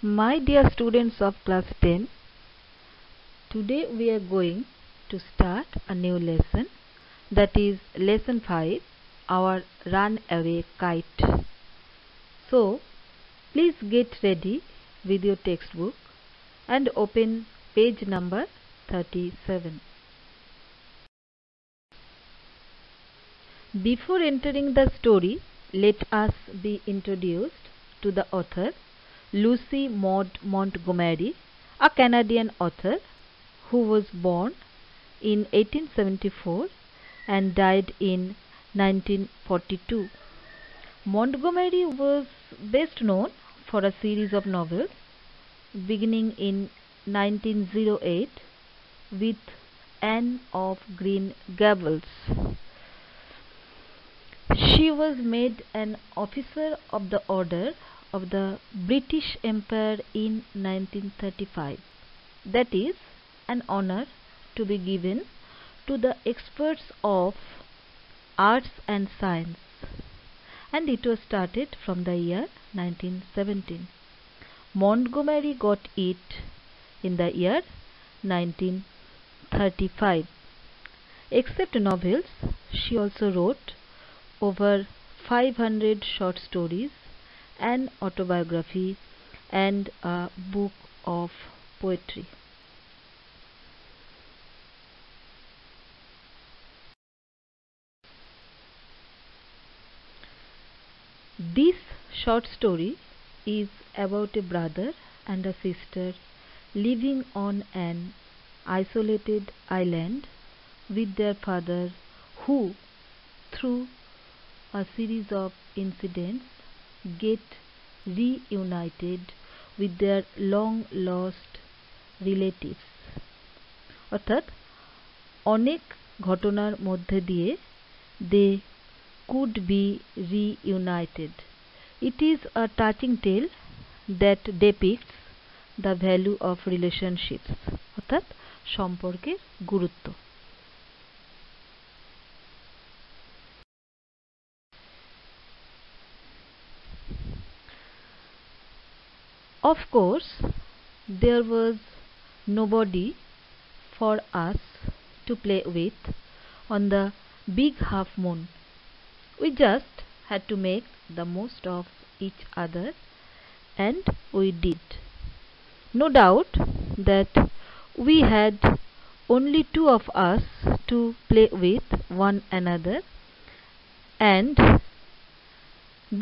My dear students of class 10, today we are going to start a new lesson, that is lesson 5, our runaway kite. So please get ready with your textbook and open page number 37. Before entering the story, let us be introduced to the author, Lucy Maud Montgomery, a Canadian author who was born in 1874 and died in 1942. Montgomery was best known for a series of novels beginning in 1908 with Anne of Green Gables. She was made an officer of the Order of the British Empire in 1935. That is an honor to be given to the experts of arts and science, and it was started from the year 1917. Montgomery got it in the year 1935. Except novels, she also wrote over 500 short stories, an autobiography, and a book of poetry. This short story is about a brother and a sister living on an isolated island with their father, who, through a series of incidents, get reunited with their long lost relatives. অর্থাৎ অনেক ঘটনার মধ্যে দিয়ে they could be reunited. It is a touching tale that depicts the value of relationships, অর্থাৎ সম্পর্কের গুরুত্ব. Of course, there was nobody for us to play with on the big half moon. We just had to make the most of each other, and we did. No doubt that we had only two of us to play with one another, and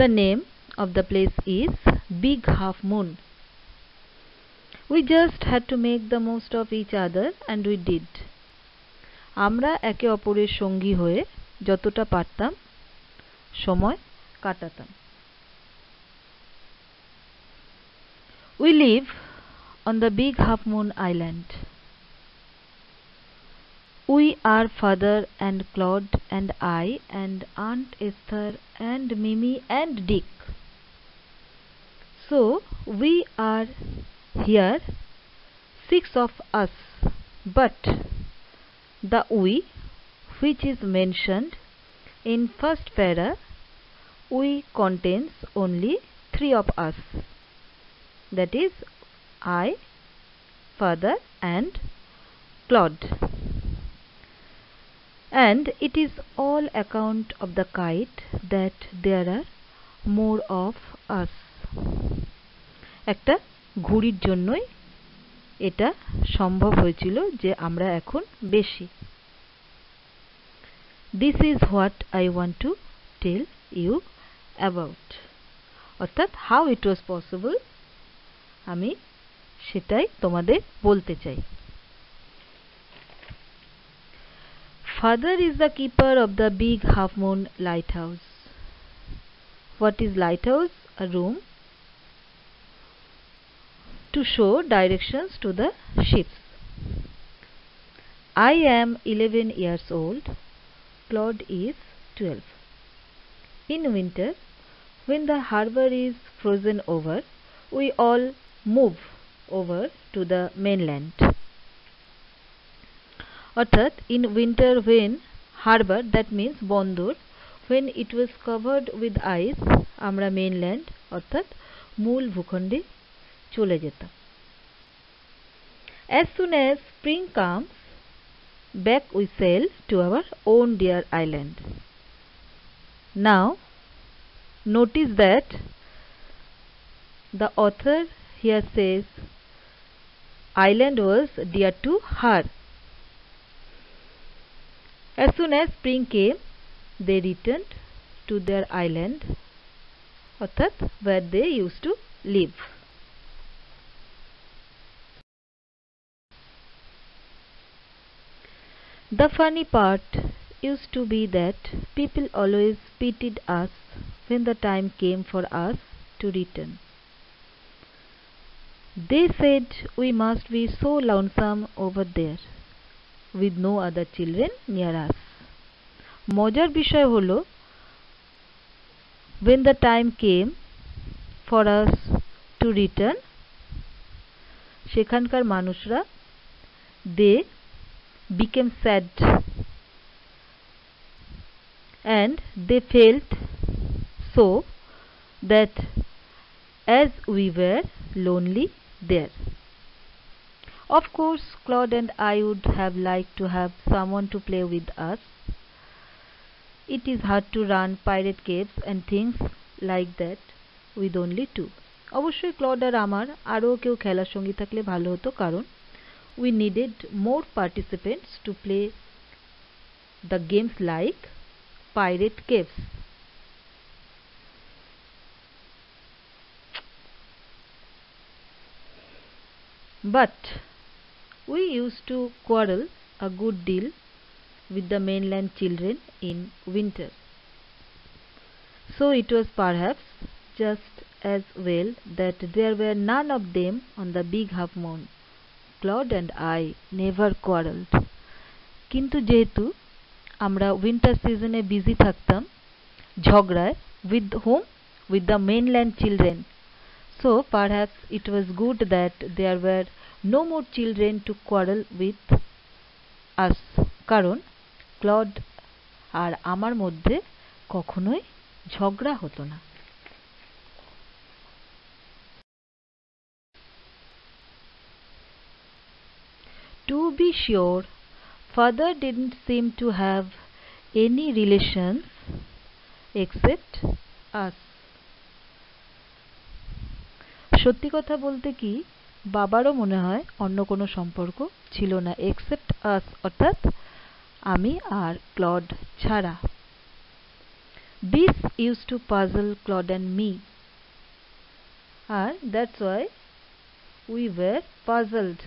the name of the place is Big Half Moon. We just had to make the most of each other, and we did. আমরা একে অপরের সঙ্গী হয়ে যতটা পারতাম সময় কাটাতাম. We live on the Big Half Moon Island. We are Father and Claude and I and Aunt Esther and Mimi and Dick. So we are here, 6 of us, but the we, which is mentioned in first para, we contains only 3 of us, that is I, Father and Claude, and it is all account of the kite that there are more of us. একটা ঘুড়ির জন্যই এটা সম্ভব হয়েছিল যে আমরা এখন বেশি. This is what I want to tell you about. অর্থাৎ how it was possible, আমি সেটাই তোমাদের বলতে চাই. Father is the keeper of the Big Half Moon lighthouse. What is lighthouse? A room to show directions to the ships. I am 11 years old. Claude is 12. In winter, when the harbor is frozen over, we all move over to the mainland. অর্থাৎ in winter when harbor, that means বন্দর, when it was covered with ice, আমরা mainland অর্থাৎ মূল ভূখণ্ডে চলে যেতাম। As soon as spring comes, back we sail to our own dear island. Now, notice that the author here says island was dear to her. As soon as spring came, they returned to their island, অর্থাৎ where they used to live. The funny part used to be that people always pitied us when the time came for us to return. They said we must be so lonesome over there with no other children near us. মজার বিষয় হলো, when the time came for us to return, সেখানকার মানুষরা they became sad and they felt so that as we were lonely there. Of course, Claude and I would have liked to have someone to play with us. It is hard to run pirate caves and things like that with only two. অবশ্যই clod আর আমার আরও কেউ খেলার সঙ্গী থাকলে ভালো হতো, কারণ we needed more participants to play the games like pirate caves. But we used to quarrel a good deal with the mainland children in winter. So it was perhaps just as well that there were none of them on the big half moon. Claude and I never quarreled. কিন্তু যেহেতু আমরা winter সিজনে busy থাকতাম ঝগড়ায়, with whom? With the mainland children. So perhaps it was good that there were no more children to quarrel with us, কারণ clod আর আমার মধ্যে কখনোই ঝগড়া হতো না। To be sure, father didn't seem to have any relations except us. সত্যি কথা বলতে কি, বাবারও মনে হয় অন্য কোনো সম্পর্ক ছিল না except us, অর্থাৎ আমি আর ক্লড ছাড়া। This used to puzzle Claude and me, and that's why we were puzzled.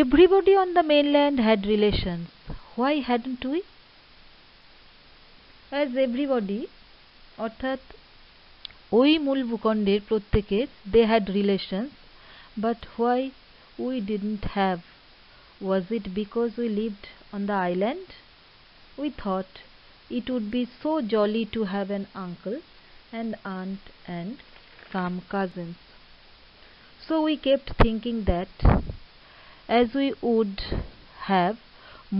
Everybody on the mainland had relations. Why hadn't we? As everybody, অর্থাৎ ওই মূল ভূখণ্ডের প্রত্যেকের they had relations, but why we didn't have? Was it because we lived on the island? We thought it would be so jolly to have an uncle and aunt and some cousins. So we kept thinking that as we would have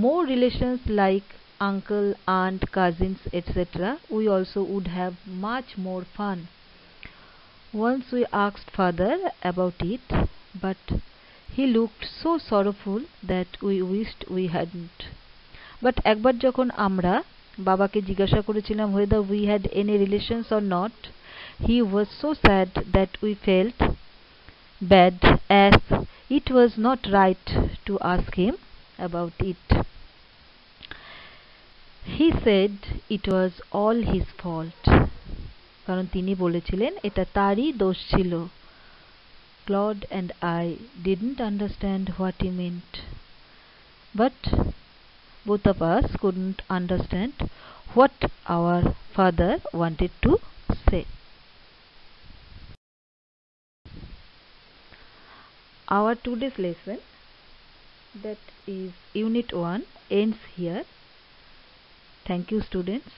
more relations like uncle, aunt, cousins, etc., we also would have much more fun. Once we asked father about it, but he looked so sorrowful that we wished we hadn't. But একবার যখন আমরা বাবাকে জিজ্ঞাসা করেছিলাম whether we had any relations or not, he was so sad that we felt bad, as it was not right to ask him about it. He said it was all his fault, কারণ তিনি বলেছিলেন এটা তারই দোষ ছিল। Claude and I didn't understand what he meant, but both of us couldn't understand what our father wanted to say. Our today's lesson, that is Unit 1, ends here. Thank you, students.